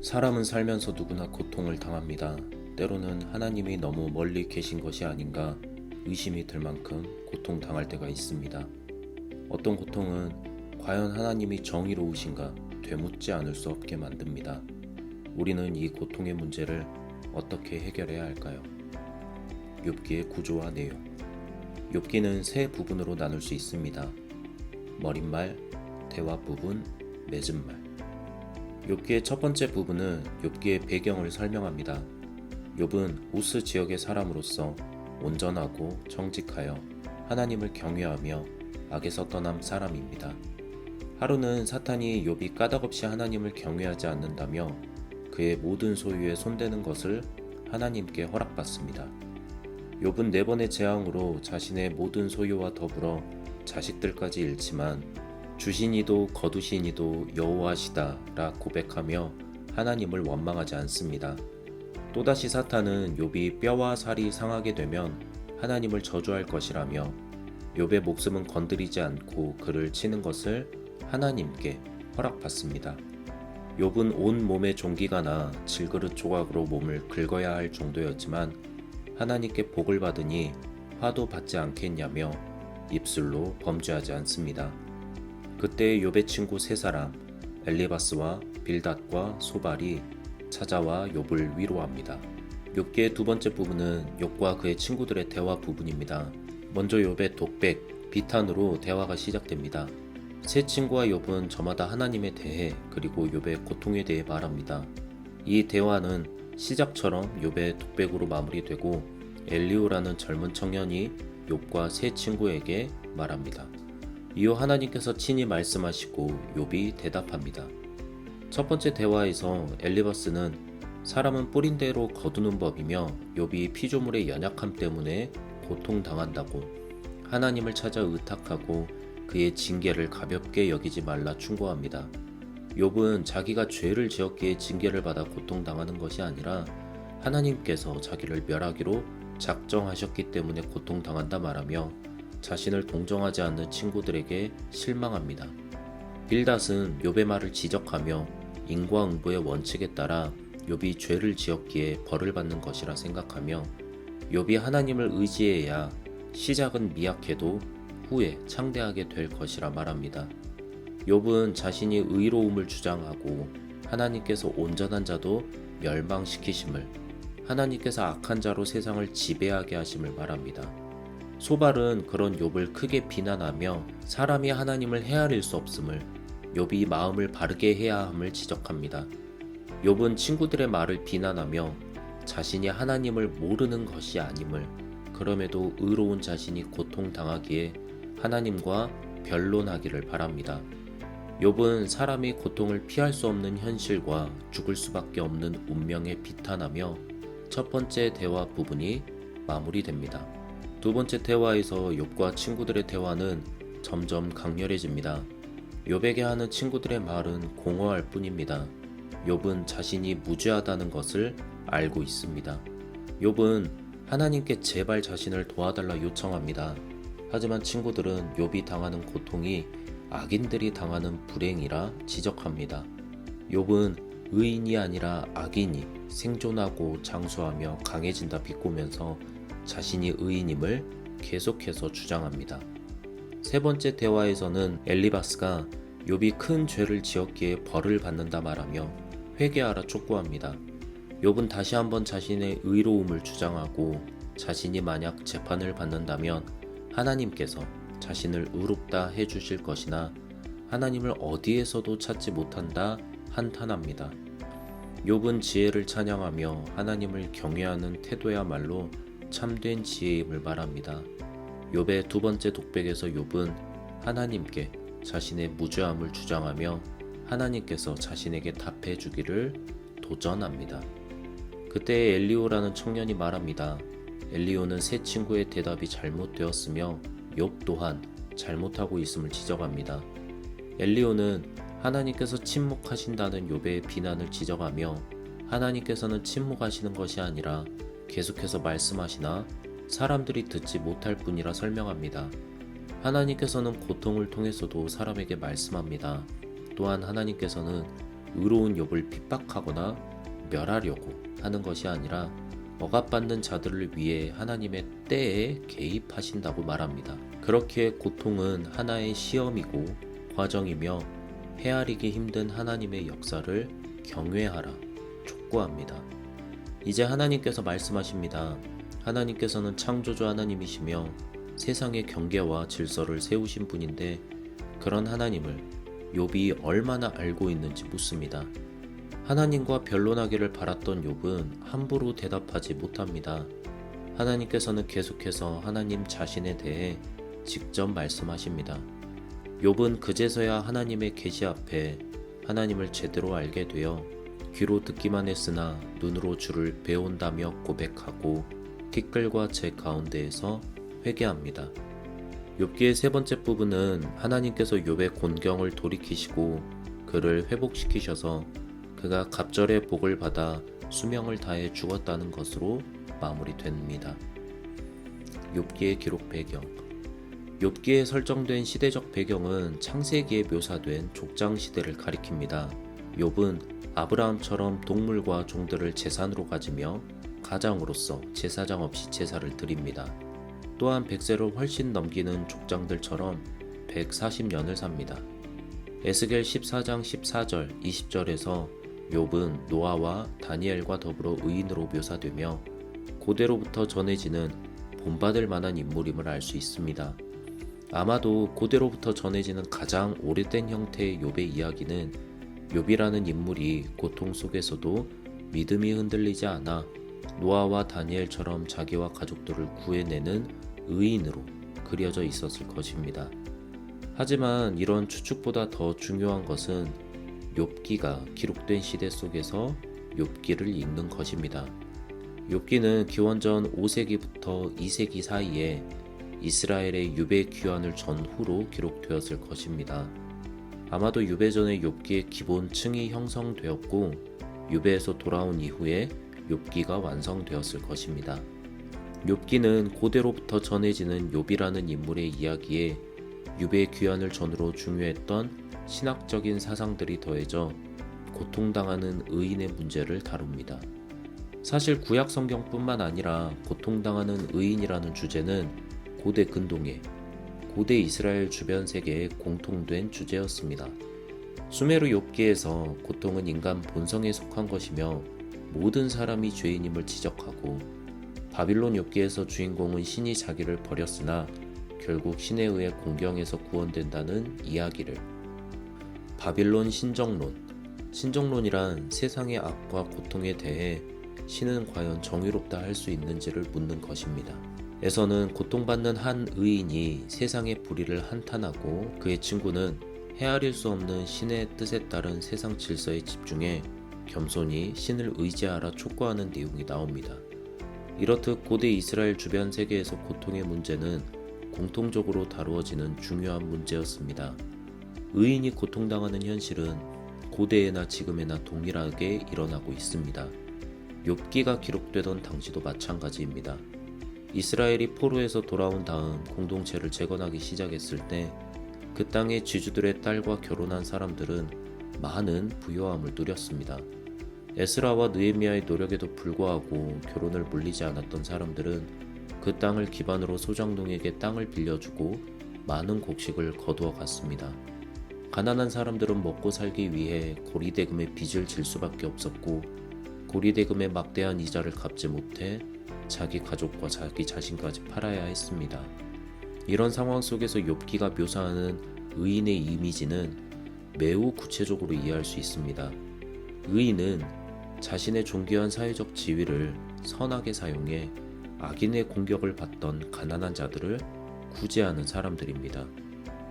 사람은 살면서 누구나 고통을 당합니다. 때로는 하나님이 너무 멀리 계신 것이 아닌가 의심이 들 만큼 고통당할 때가 있습니다. 어떤 고통은 과연 하나님이 정의로우신가 되묻지 않을 수 없게 만듭니다. 우리는 이 고통의 문제를 어떻게 해결해야 할까요? 욥기의 구조와 내용. 욥기는 세 부분으로 나눌 수 있습니다. 머릿말, 대화 부분, 맺은 말. 욥기의 첫 번째 부분은 욥기의 배경을 설명합니다. 욥은 우스 지역의 사람으로서 온전하고 정직하여 하나님을 경외하며 악에서 떠난 사람입니다. 하루는 사탄이 욥이 까닭없이 하나님을 경외하지 않는다며 그의 모든 소유에 손대는 것을 하나님께 허락받습니다. 욥은 네 번의 재앙으로 자신의 모든 소유와 더불어 자식들까지 잃지만 주시니도 거두시니도 여호와시다 라 고백하며 하나님을 원망하지 않습니다. 또다시 사탄은 욥이 뼈와 살이 상하게 되면 하나님을 저주할 것이라며 욥의 목숨은 건드리지 않고 그를 치는 것을 하나님께 허락받습니다. 욥은 온 몸에 종기가 나 질그릇 조각으로 몸을 긁어야 할 정도였지만 하나님께 복을 받으니 화도 받지 않겠냐며 입술로 범죄하지 않습니다. 그때 욥의 친구 세 사람 엘리바스와 빌닷과 소발이 찾아와 욥을 위로합니다. 욥기의 두 번째 부분은 욥과 그의 친구들의 대화 부분입니다. 먼저 욥의 독백, 비탄으로 대화가 시작됩니다. 세 친구와 욥은 저마다 하나님에 대해 그리고 욥의 고통에 대해 말합니다. 이 대화는 시작처럼 욥의 독백으로 마무리되고 엘리오라는 젊은 청년이 욥과 세 친구에게 말합니다. 이후 하나님께서 친히 말씀하시고 욥이 대답합니다. 첫 번째 대화에서 엘리바스는 사람은 뿌린 대로 거두는 법이며 욥이 피조물의 연약함 때문에 고통당한다고 하나님을 찾아 의탁하고 그의 징계를 가볍게 여기지 말라 충고합니다. 욥은 자기가 죄를 지었기에 징계를 받아 고통당하는 것이 아니라 하나님께서 자기를 멸하기로 작정하셨기 때문에 고통당한다 말하며 자신을 동정하지 않는 친구들에게 실망합니다. 빌닷은 욥의 말을 지적하며 인과응보의 원칙에 따라 욥이 죄를 지었기에 벌을 받는 것이라 생각하며 욥이 하나님을 의지해야 시작은 미약해도 후에 창대하게 될 것이라 말합니다. 욥은 자신이 의로움을 주장하고 하나님께서 온전한 자도 멸망시키심을, 하나님께서 악한 자로 세상을 지배하게 하심을 말합니다. 소발은 그런 욥을 크게 비난하며 사람이 하나님을 헤아릴 수 없음을, 욥이 마음을 바르게 해야 함을 지적합니다. 욥은 친구들의 말을 비난하며 자신이 하나님을 모르는 것이 아님을, 그럼에도 의로운 자신이 고통당하기에 하나님과 변론하기를 바랍니다. 욥은 사람이 고통을 피할 수 없는 현실과 죽을 수밖에 없는 운명에 비탄하며 첫 번째 대화 부분이 마무리됩니다. 두 번째 대화에서 욥과 친구들의 대화는 점점 강렬해집니다. 욥에게 하는 친구들의 말은 공허할 뿐입니다. 욥은 자신이 무죄하다는 것을 알고 있습니다. 욥은 하나님께 제발 자신을 도와달라 요청합니다. 하지만 친구들은 욥이 당하는 고통이 악인들이 당하는 불행이라 지적합니다. 욥은 의인이 아니라 악인이 생존하고 장수하며 강해진다 비꼬면서 자신이 의인임을 계속해서 주장합니다. 세 번째 대화에서는 엘리바스가 욥이 큰 죄를 지었기에 벌을 받는다 말하며 회개하라 촉구합니다. 욥은 다시 한번 자신의 의로움을 주장하고 자신이 만약 재판을 받는다면 하나님께서 자신을 의롭다 해주실 것이나 하나님을 어디에서도 찾지 못한다 한탄합니다. 욥은 지혜를 찬양하며 하나님을 경외하는 태도야말로 참된 지혜임을 말합니다. 욥의 두 번째 독백에서 욥은 하나님께 자신의 무죄함을 주장하며 하나님께서 자신에게 답해 주기를 도전합니다. 그때 엘리오라는 청년이 말합니다. 엘리오는 세 친구의 대답이 잘못되었으며 욥 또한 잘못하고 있음을 지적합니다. 엘리오는 하나님께서 침묵하신다는 욥의 비난을 지적하며 하나님께서는 침묵하시는 것이 아니라 계속해서 말씀하시나 사람들이 듣지 못할 뿐이라 설명합니다. 하나님께서는 고통을 통해서도 사람에게 말씀합니다. 또한 하나님께서는 의로운 욥을 핍박하거나 멸하려고 하는 것이 아니라 억압받는 자들을 위해 하나님의 때에 개입하신다고 말합니다. 그렇게 고통은 하나의 시험이고 과정이며 헤아리기 힘든 하나님의 역사를 경외하라 촉구합니다. 이제 하나님께서 말씀하십니다. 하나님께서는 창조주 하나님이시며 세상의 경계와 질서를 세우신 분인데 그런 하나님을 욥이 얼마나 알고 있는지 묻습니다. 하나님과 변론하기를 바랐던 욥은 함부로 대답하지 못합니다. 하나님께서는 계속해서 하나님 자신에 대해 직접 말씀하십니다. 욥은 그제서야 하나님의 계시 앞에 하나님을 제대로 알게 되어 귀로 듣기만 했으나 눈으로 주를 배운다며 고백하고 티끌과 재 가운데에서 회개합니다. 욥기의 세 번째 부분은 하나님께서 욥의 곤경을 돌이키시고 그를 회복시키셔서 그가 갑절의 복을 받아 수명을 다해 죽었다는 것으로 마무리됩니다. 욥기의 기록 배경. 욥기에 설정된 시대적 배경은 창세기에 묘사된 족장 시대를 가리킵니다. 욥은 아브라함처럼 동물과 종들을 제산으로 가지며 가장으로서 제사장 없이 제사를 드립니다. 또한 100세를 훨씬 넘기는 족장들처럼 140년을 삽니다. 에스겔 14장 14절 20절에서 욥은 노아와 다니엘과 더불어 의인으로 묘사되며 고대로부터 전해지는 본받을 만한 인물임을 알 수 있습니다. 아마도 고대로부터 전해지는 가장 오래된 형태의 욥의 이야기는 욥이라는 인물이 고통 속에서도 믿음이 흔들리지 않아 노아와 다니엘처럼 자기와 가족들을 구해내는 의인으로 그려져 있었을 것입니다. 하지만 이런 추측보다 더 중요한 것은 욥기가 기록된 시대 속에서 욥기를 읽는 것입니다. 욥기는 기원전 5세기부터 2세기 사이에 이스라엘의 유배 귀환을 전후로 기록되었을 것입니다. 아마도 유배 전에 욥기의 기본층이 형성되었고 유배에서 돌아온 이후에 욥기가 완성되었을 것입니다. 욥기는 고대로부터 전해지는 욥이라는 인물의 이야기에 유배 귀환을 전후로 중요했던 신학적인 사상들이 더해져 고통당하는 의인의 문제를 다룹니다. 사실 구약 성경뿐만 아니라 고통당하는 의인이라는 주제는 고대 근동의 고대 이스라엘 주변 세계에 공통된 주제였습니다. 수메르 욥기에서 고통은 인간 본성에 속한 것이며 모든 사람이 죄인임을 지적하고 바빌론 욥기에서 주인공은 신이 자기를 버렸으나 결국 신에 의해 공경에서 구원된다는 이야기를 바빌론 신정론이란 세상의 악과 고통에 대해 신은 과연 정의롭다 할 수 있는지를 묻는 것입니다. 에서는 고통받는 한 의인이 세상의 불의를 한탄하고 그의 친구는 헤아릴 수 없는 신의 뜻에 따른 세상 질서에 집중해 겸손히 신을 의지하라 촉구하는 내용이 나옵니다. 이렇듯 고대 이스라엘 주변 세계에서 고통의 문제는 공통적으로 다루어지는 중요한 문제였습니다. 의인이 고통당하는 현실은 고대에나 지금에나 동일하게 일어나고 있습니다. 욥기가 기록되던 당시도 마찬가지입니다. 이스라엘이 포로에서 돌아온 다음 공동체를 재건하기 시작했을 때 그 땅의 지주들의 딸과 결혼한 사람들은 많은 부요함을 누렸습니다. 에스라와 느헤미야의 노력에도 불구하고 결혼을 물리지 않았던 사람들은 그 땅을 기반으로 소장농에게 땅을 빌려주고 많은 곡식을 거두어 갔습니다. 가난한 사람들은 먹고 살기 위해 고리대금의 빚을 질 수밖에 없었고 고리대금의 막대한 이자를 갚지 못해 자기 가족과 자기 자신까지 팔아야 했습니다. 이런 상황 속에서 욥기가 묘사하는 의인의 이미지는 매우 구체적으로 이해할 수 있습니다. 의인은 자신의 존귀한 사회적 지위를 선하게 사용해 악인의 공격을 받던 가난한 자들을 구제하는 사람들입니다.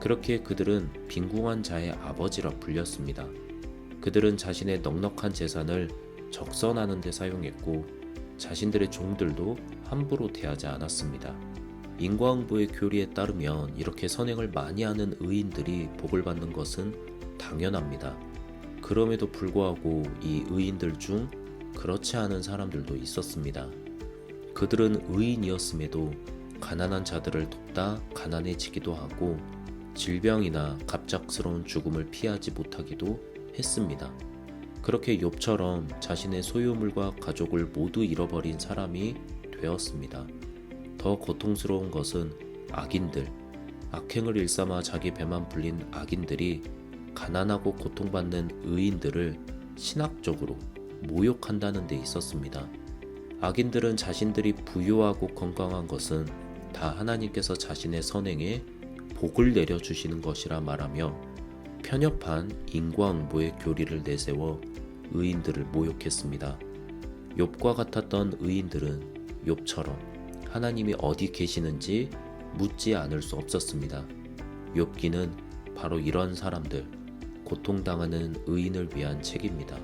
그렇게 그들은 빈궁한 자의 아버지라 불렸습니다. 그들은 자신의 넉넉한 재산을 적선하는 데 사용했고 자신들의 종들도 함부로 대하지 않았습니다. 인과응보의 교리에 따르면 이렇게 선행을 많이 하는 의인들이 복을 받는 것은 당연합니다. 그럼에도 불구하고 이 의인들 중 그렇지 않은 사람들도 있었습니다. 그들은 의인이었음에도 가난한 자들을 돕다 가난해지기도 하고 질병이나 갑작스러운 죽음을 피하지 못하기도 했습니다. 그렇게 욥처럼 자신의 소유물과 가족을 모두 잃어버린 사람이 되었습니다. 더 고통스러운 것은 악인들, 악행을 일삼아 자기 배만 불린 악인들이 가난하고 고통받는 의인들을 신학적으로 모욕한다는 데 있었습니다. 악인들은 자신들이 부유하고 건강한 것은 다 하나님께서 자신의 선행에 복을 내려주시는 것이라 말하며 편협한 인과응보의 교리를 내세워 의인들을 모욕했습니다. 욥과 같았던 의인들은 욥처럼 하나님이 어디 계시는지 묻지 않을 수 없었습니다. 욥기는 바로 이런 사람들, 고통당하는 의인을 위한 책입니다.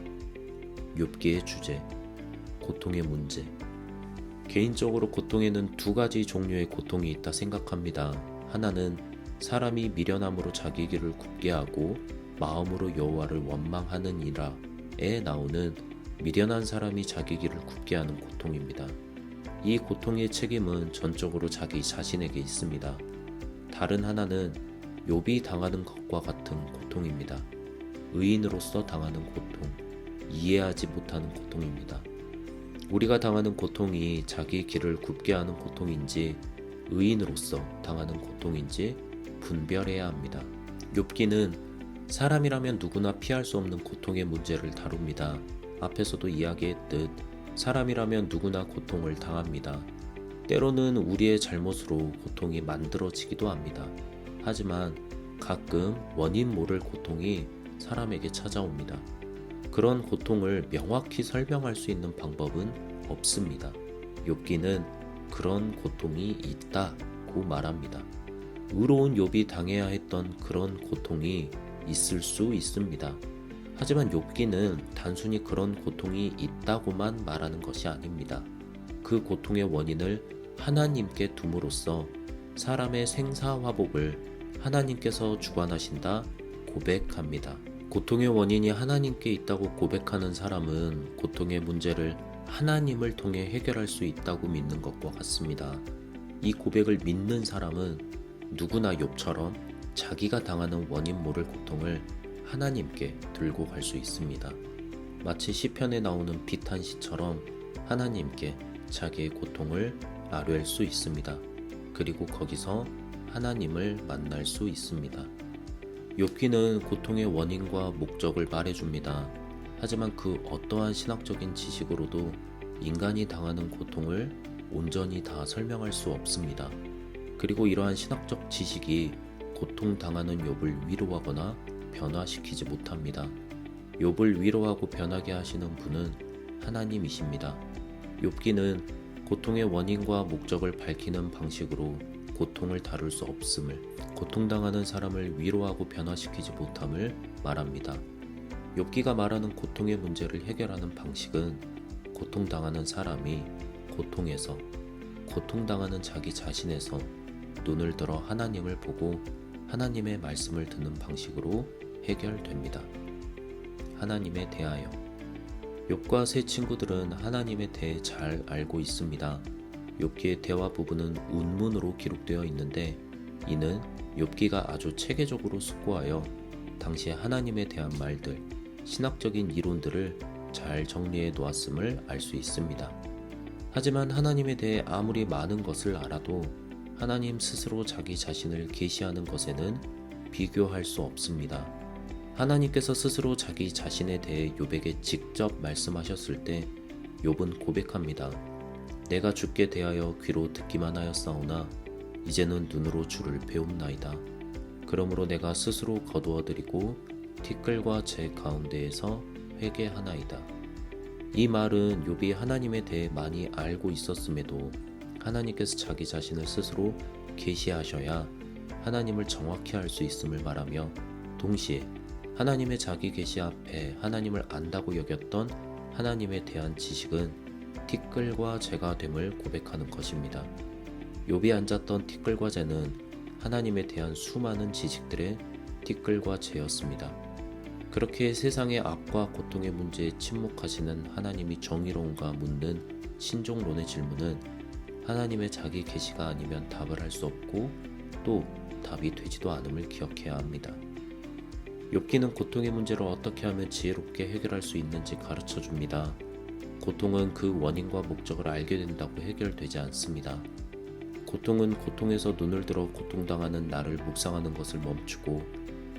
욥기의 주제, 고통의 문제. 개인적으로 고통에는 두 가지 종류의 고통이 있다 생각합니다. 하나는 사람이 미련함으로 자기 길을 굽게 하고 마음으로 여호와를 원망하느니라에 나오는 미련한 사람이 자기 길을 굽게 하는 고통입니다. 이 고통의 책임은 전적으로 자기 자신에게 있습니다. 다른 하나는 욥이 당하는 것과 같은 고통입니다. 의인으로서 당하는 고통, 이해하지 못하는 고통입니다. 우리가 당하는 고통이 자기 길을 굽게 하는 고통인지 의인으로서 당하는 고통인지 분별해야 합니다. 욥기는 사람이라면 누구나 피할 수 없는 고통의 문제를 다룹니다. 앞에서도 이야기했듯 사람이라면 누구나 고통을 당합니다. 때로는 우리의 잘못으로 고통이 만들어지기도 합니다. 하지만 가끔 원인 모를 고통이 사람에게 찾아옵니다. 그런 고통을 명확히 설명할 수 있는 방법은 없습니다. 욥기는 그런 고통이 있다고 말합니다. 의로운 욥이 당해야 했던 그런 고통이 있을 수 있습니다. 하지만 욥기는 단순히 그런 고통이 있다고만 말하는 것이 아닙니다. 그 고통의 원인을 하나님께 둠으로써 사람의 생사화복을 하나님께서 주관하신다 고백합니다. 고통의 원인이 하나님께 있다고 고백하는 사람은 고통의 문제를 하나님을 통해 해결할 수 있다고 믿는 것과 같습니다. 이 고백을 믿는 사람은 누구나 욥처럼 자기가 당하는 원인 모를 고통을 하나님께 들고 갈 수 있습니다. 마치 시편에 나오는 비탄시처럼 하나님께 자기의 고통을 아뢰할 수 있습니다. 그리고 거기서 하나님을 만날 수 있습니다. 욥기는 고통의 원인과 목적을 말해줍니다. 하지만 그 어떠한 신학적인 지식으로도 인간이 당하는 고통을 온전히 다 설명할 수 없습니다. 그리고 이러한 신학적 지식이 고통당하는 욥을 위로하거나 변화시키지 못합니다. 욥을 위로하고 변하게 하시는 분은 하나님이십니다. 욥기는 고통의 원인과 목적을 밝히는 방식으로 고통을 다룰 수 없음을, 고통당하는 사람을 위로하고 변화시키지 못함을 말합니다. 욥기가 말하는 고통의 문제를 해결하는 방식은 고통당하는 사람이 고통에서, 고통당하는 자기 자신에서 눈을 들어 하나님을 보고 하나님의 말씀을 듣는 방식으로 해결됩니다. 하나님에 대하여. 욥과 세 친구들은 하나님에 대해 잘 알고 있습니다. 욥기의 대화 부분은 운문으로 기록되어 있는데 이는 욥기가 아주 체계적으로 숙고하여 당시 하나님에 대한 말들, 신학적인 이론들을 잘 정리해 놓았음을 알 수 있습니다. 하지만 하나님에 대해 아무리 많은 것을 알아도 하나님 스스로 자기 자신을 계시하는 것에는 비교할 수 없습니다. 하나님께서 스스로 자기 자신에 대해 욥에게 직접 말씀하셨을 때 욥은 고백합니다. 내가 주께 대하여 귀로 듣기만 하였사오나 이제는 눈으로 주를 배움나이다. 그러므로 내가 스스로 거두어드리고 티끌과 제 가운데에서 회개하나이다. 이 말은 욥이 하나님에 대해 많이 알고 있었음에도 하나님께서 자기 자신을 스스로 계시하셔야 하나님을 정확히 알 수 있음을 말하며 동시에 하나님의 자기 계시 앞에 하나님을 안다고 여겼던 하나님에 대한 지식은 티끌과 재가 됨을 고백하는 것입니다. 욥이 앉았던 티끌과 재는 하나님에 대한 수많은 지식들의 티끌과 재였습니다. 그렇게 세상의 악과 고통의 문제에 침묵하시는 하나님이 정의로운가 묻는 신종론의 질문은 하나님의 자기 계시가 아니면 답을 할 수 없고 또 답이 되지도 않음을 기억해야 합니다. 욥기는 고통의 문제를 어떻게 하면 지혜롭게 해결할 수 있는지 가르쳐 줍니다. 고통은 그 원인과 목적을 알게 된다고 해결되지 않습니다. 고통은 고통에서 눈을 들어 고통당하는 나를 묵상하는 것을 멈추고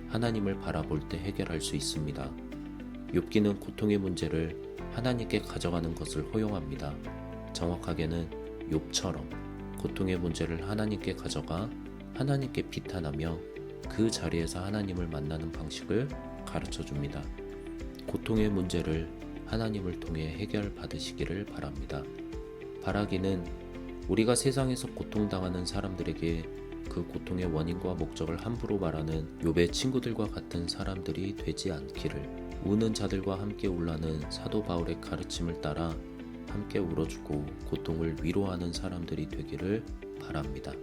하나님을 바라볼 때 해결할 수 있습니다. 욥기는 고통의 문제를 하나님께 가져가는 것을 허용합니다. 정확하게는 욥처럼 고통의 문제를 하나님께 가져가 하나님께 비탄하며 그 자리에서 하나님을 만나는 방식을 가르쳐 줍니다. 고통의 문제를 하나님을 통해 해결받으시기를 바랍니다. 바라기는 우리가 세상에서 고통당하는 사람들에게 그 고통의 원인과 목적을 함부로 말하는 욥의 친구들과 같은 사람들이 되지 않기를, 우는 자들과 함께 울라는 사도 바울의 가르침을 따라 함께 울어주고 고통을 위로하는 사람들이 되기를 바랍니다.